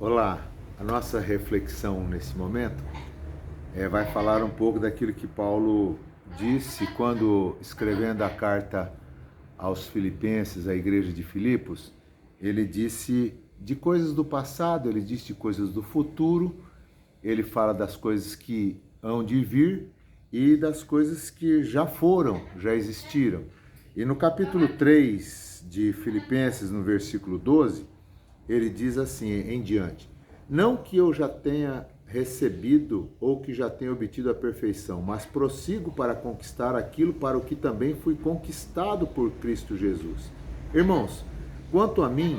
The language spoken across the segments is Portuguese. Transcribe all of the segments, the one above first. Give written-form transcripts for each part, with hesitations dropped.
Olá, a nossa reflexão nesse momento vai falar um pouco daquilo que Paulo disse quando, escrevendo a carta aos Filipenses, à igreja de Filipos, ele disse de coisas do passado, ele disse de coisas do futuro, ele fala das coisas que hão de vir e das coisas que já foram, já existiram. E no capítulo 3 de Filipenses, no versículo 12, ele diz assim em diante: não que eu já tenha recebido ou que já tenha obtido a perfeição, mas prossigo para conquistar aquilo para o que também fui conquistado por Cristo Jesus. Irmãos, quanto a mim,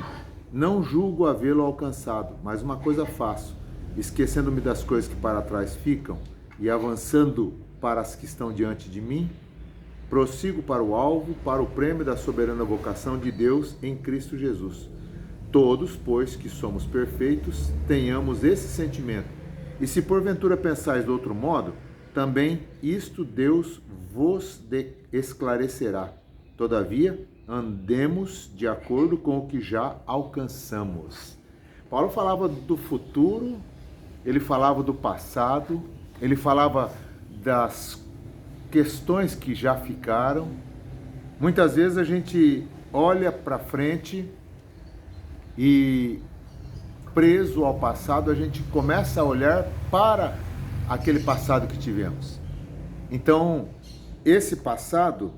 não julgo havê-lo alcançado, mas uma coisa faço, esquecendo-me das coisas que para trás ficam e avançando para as que estão diante de mim, prossigo para o alvo, para o prêmio da soberana vocação de Deus em Cristo Jesus. Todos, pois, que somos perfeitos, tenhamos esse sentimento. E se porventura pensais de outro modo, também isto Deus vos esclarecerá. Todavia, andemos de acordo com o que já alcançamos. Paulo falava do futuro, ele falava do passado, ele falava das questões que já ficaram. Muitas vezes a gente olha para frente e, preso ao passado, a gente começa a olhar para aquele passado que tivemos. Então, esse passado,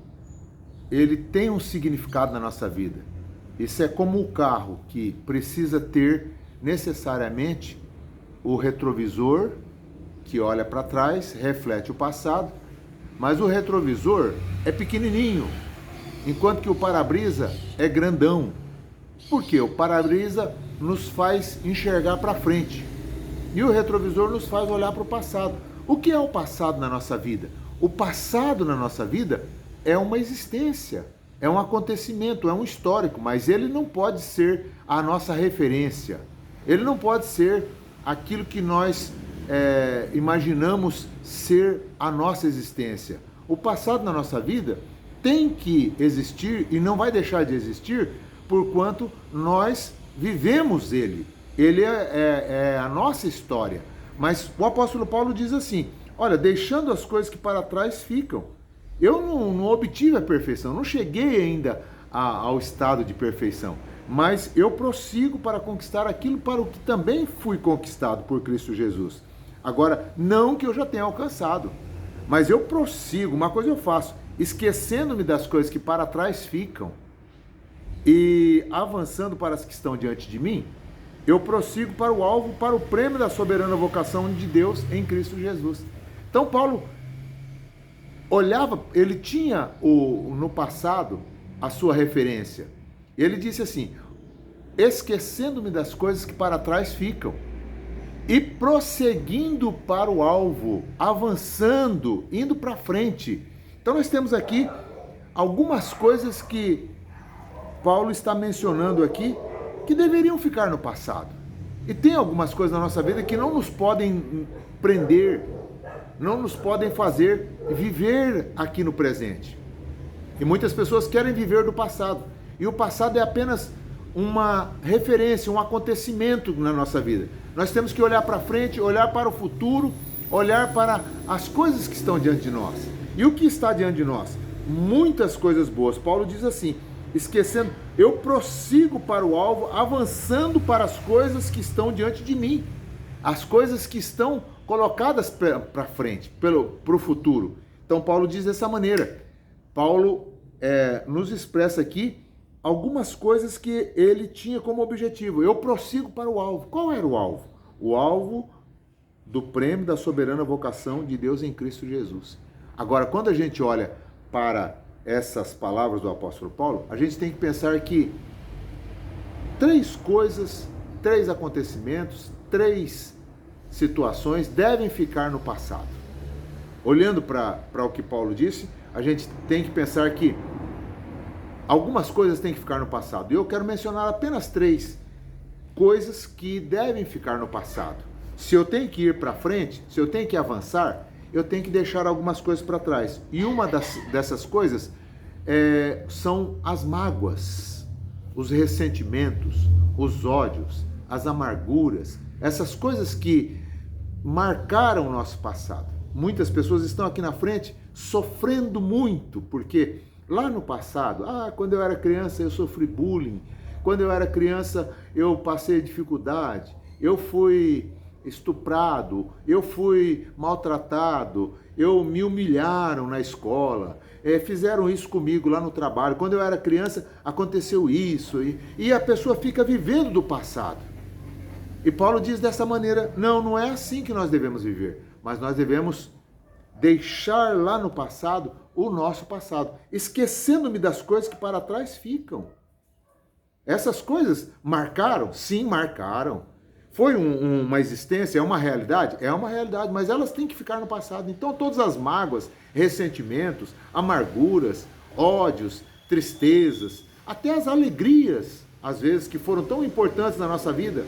ele tem um significado na nossa vida. Isso é como o carro que precisa ter necessariamente o retrovisor, que olha para trás, reflete o passado, mas o retrovisor é pequenininho, enquanto que o para-brisa é grandão. Porque o para-brisa nos faz enxergar para frente e o retrovisor nos faz olhar para o passado. O que é o passado na nossa vida? O passado na nossa vida é uma existência, é um acontecimento, é um histórico, mas ele não pode ser a nossa referência. Ele não pode ser aquilo que nós imaginamos ser a nossa existência. O passado na nossa vida tem que existir e não vai deixar de existir porquanto nós vivemos ele. Ele é a nossa história. Mas o apóstolo Paulo diz assim: olha, deixando as coisas que para trás ficam. Eu não obtive a perfeição, não cheguei ainda ao estado de perfeição, mas eu prossigo para conquistar aquilo para o que também fui conquistado por Cristo Jesus. Agora, não que eu já tenha alcançado, mas eu prossigo, uma coisa eu faço, esquecendo-me das coisas que para trás ficam e avançando para as que estão diante de mim, eu prossigo para o alvo, para o prêmio da soberana vocação de Deus em Cristo Jesus. Então Paulo olhava, ele tinha no passado a sua referência. Ele disse assim: esquecendo-me das coisas que para trás ficam e prosseguindo para o alvo, avançando, indo para frente. Então nós temos aqui algumas coisas que Paulo está mencionando aqui que deveriam ficar no passado. E tem algumas coisas na nossa vida que não nos podem prender, não nos podem fazer viver aqui no presente. E muitas pessoas querem viver do passado. E o passado é apenas uma referência, um acontecimento na nossa vida. Nós temos que olhar para frente, olhar para o futuro, olhar para as coisas que estão diante de nós. E o que está diante de nós? Muitas coisas boas. Paulo diz assim: esquecendo, eu prossigo para o alvo, avançando para as coisas que estão diante de mim, as coisas que estão colocadas para frente, para o futuro. Então Paulo diz dessa maneira. Paulo nos expressa aqui algumas coisas que ele tinha como objetivo. Eu prossigo para o alvo. Qual era o alvo? O alvo do prêmio da soberana vocação de Deus em Cristo Jesus. Agora, quando a gente olha para essas palavras do apóstolo Paulo, a gente tem que pensar que três coisas, três acontecimentos, três situações devem ficar no passado. Olhando para o que Paulo disse, a gente tem que pensar que algumas coisas têm que ficar no passado. E eu quero mencionar apenas três coisas que devem ficar no passado. Se eu tenho que ir para frente, se eu tenho que avançar, eu tenho que deixar algumas coisas para trás. E uma dessas coisas são as mágoas, os ressentimentos, os ódios, as amarguras, essas coisas que marcaram o nosso passado. Muitas pessoas estão aqui na frente sofrendo muito, porque lá no passado, quando eu era criança eu sofri bullying, quando eu era criança eu passei dificuldade, eu fui estuprado, eu fui maltratado, me humilharam na escola, fizeram isso comigo lá no trabalho, quando eu era criança aconteceu isso, e a pessoa fica vivendo do passado. E Paulo diz dessa maneira, não é assim que nós devemos viver, mas nós devemos deixar lá no passado o nosso passado, esquecendo-me das coisas que para trás ficam. Essas coisas marcaram? Sim, marcaram. Foi uma existência, é uma realidade? É uma realidade, mas elas têm que ficar no passado. Então todas as mágoas, ressentimentos, amarguras, ódios, tristezas, até as alegrias, às vezes, que foram tão importantes na nossa vida,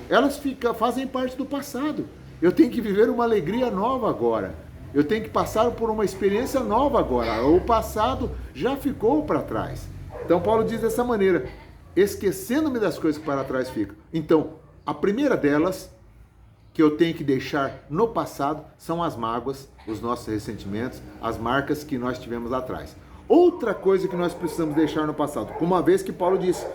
elas fazem parte do passado. Eu tenho que viver uma alegria nova agora. Eu tenho que passar por uma experiência nova agora. O passado já ficou para trás. Então Paulo diz dessa maneira, esquecendo-me das coisas que para trás ficam. Então, a primeira delas, que eu tenho que deixar no passado, são as mágoas, os nossos ressentimentos, as marcas que nós tivemos lá atrás. Outra coisa que nós precisamos deixar no passado, uma vez que Paulo disse,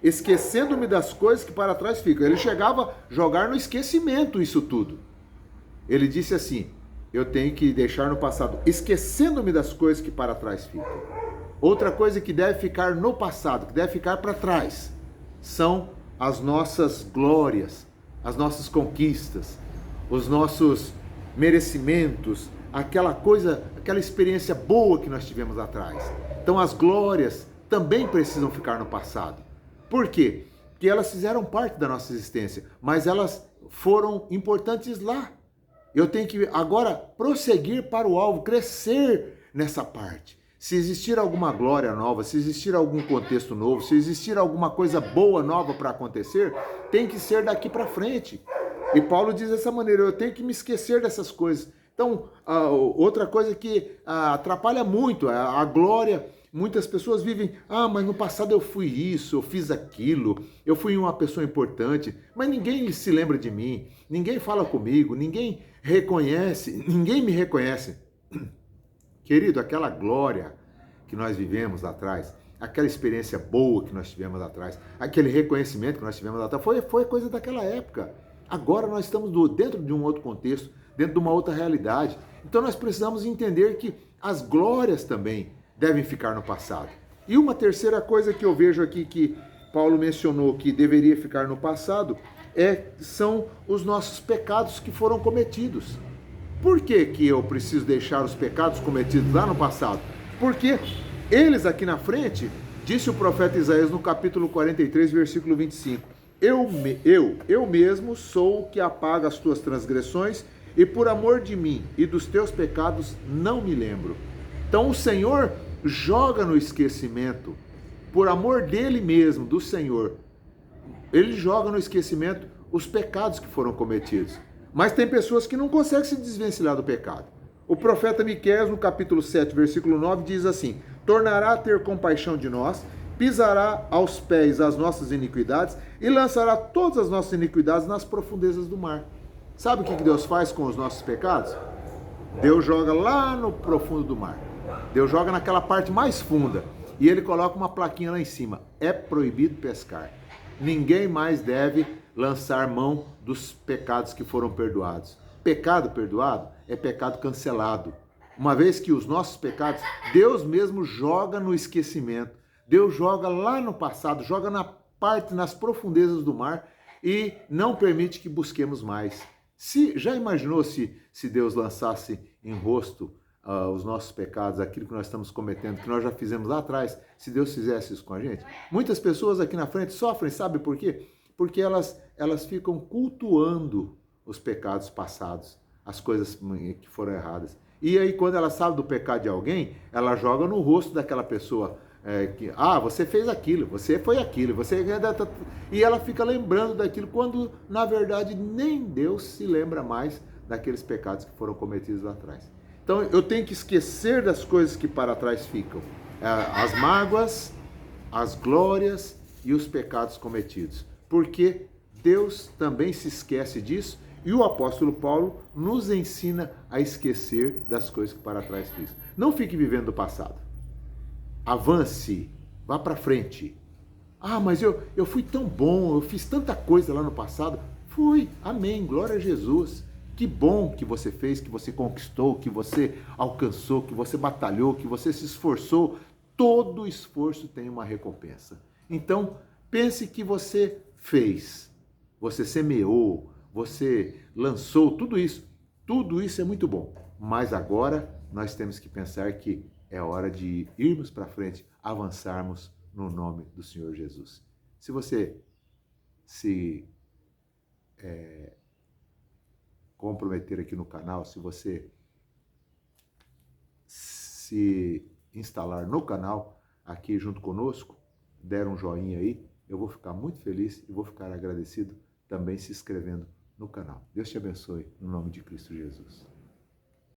esquecendo-me das coisas que para trás ficam. Ele chegava a jogar no esquecimento isso tudo. Ele disse assim, eu tenho que deixar no passado, esquecendo-me das coisas que para trás ficam. Outra coisa que deve ficar no passado, que deve ficar para trás, são as nossas glórias, as nossas conquistas, os nossos merecimentos, aquela experiência boa que nós tivemos lá atrás. Então as glórias também precisam ficar no passado. Por quê? Porque elas fizeram parte da nossa existência, mas elas foram importantes lá. Eu tenho que agora prosseguir para o alvo, crescer nessa parte. Se existir alguma glória nova, se existir algum contexto novo, se existir alguma coisa boa nova para acontecer, tem que ser daqui para frente. E Paulo diz dessa maneira, eu tenho que me esquecer dessas coisas. Então, outra coisa que atrapalha muito, a glória. Muitas pessoas vivem, mas no passado eu fui isso, eu fiz aquilo, eu fui uma pessoa importante, mas ninguém se lembra de mim, ninguém fala comigo, ninguém reconhece, ninguém me reconhece. Querido, aquela glória que nós vivemos lá atrás, aquela experiência boa que nós tivemos lá atrás, aquele reconhecimento que nós tivemos lá atrás, foi coisa daquela época. Agora nós estamos dentro de um outro contexto, dentro de uma outra realidade. Então nós precisamos entender que as glórias também devem ficar no passado. E uma terceira coisa que eu vejo aqui que Paulo mencionou que deveria ficar no passado são os nossos pecados que foram cometidos. Por que que eu preciso deixar os pecados cometidos lá no passado? Porque eles aqui na frente, disse o profeta Isaías no capítulo 43, versículo 25, eu mesmo sou o que apaga as tuas transgressões e por amor de mim e dos teus pecados não me lembro. Então o Senhor joga no esquecimento, por amor dele mesmo, do Senhor, ele joga no esquecimento os pecados que foram cometidos. Mas tem pessoas que não conseguem se desvencilhar do pecado. O profeta Miqueias, no capítulo 7, versículo 9, diz assim, tornará a ter compaixão de nós, pisará aos pés as nossas iniquidades e lançará todas as nossas iniquidades nas profundezas do mar. Sabe o que Deus faz com os nossos pecados? Deus joga lá no profundo do mar. Deus joga naquela parte mais funda e ele coloca uma plaquinha lá em cima. É proibido pescar. Ninguém mais deve lançar mão dos pecados que foram perdoados. Pecado perdoado é pecado cancelado. Uma vez que os nossos pecados, Deus mesmo joga no esquecimento. Deus joga lá no passado, joga nas profundezas do mar e não permite que busquemos mais. Já imaginou se Deus lançasse em rosto os nossos pecados, aquilo que nós estamos cometendo, que nós já fizemos lá atrás, se Deus fizesse isso com a gente? Muitas pessoas aqui na frente sofrem, sabe por quê? Porque elas ficam cultuando os pecados passados, as coisas que foram erradas. E aí quando ela sabe do pecado de alguém, ela joga no rosto daquela pessoa, você fez aquilo, você foi aquilo, e ela fica lembrando daquilo, quando na verdade nem Deus se lembra mais daqueles pecados que foram cometidos lá atrás. Então eu tenho que esquecer das coisas que para trás ficam, as mágoas, as glórias e os pecados cometidos, porque Deus também se esquece disso e o apóstolo Paulo nos ensina a esquecer das coisas que para trás fiz. Não fique vivendo o passado. Avance, vá para frente. Ah, mas eu fui tão bom, eu fiz tanta coisa lá no passado. Fui, amém, glória a Jesus. Que bom que você fez, que você conquistou, que você alcançou, que você batalhou, que você se esforçou. Todo esforço tem uma recompensa. Então, pense que você fez, você semeou, você lançou, tudo isso. Tudo isso é muito bom. Mas agora nós temos que pensar que é hora de irmos para frente, avançarmos no nome do Senhor Jesus. Se você se comprometer aqui no canal, se você se instalar no canal aqui junto conosco, der um joinha aí, eu vou ficar muito feliz e vou ficar agradecido também se inscrevendo no canal. Deus te abençoe, no nome de Cristo Jesus.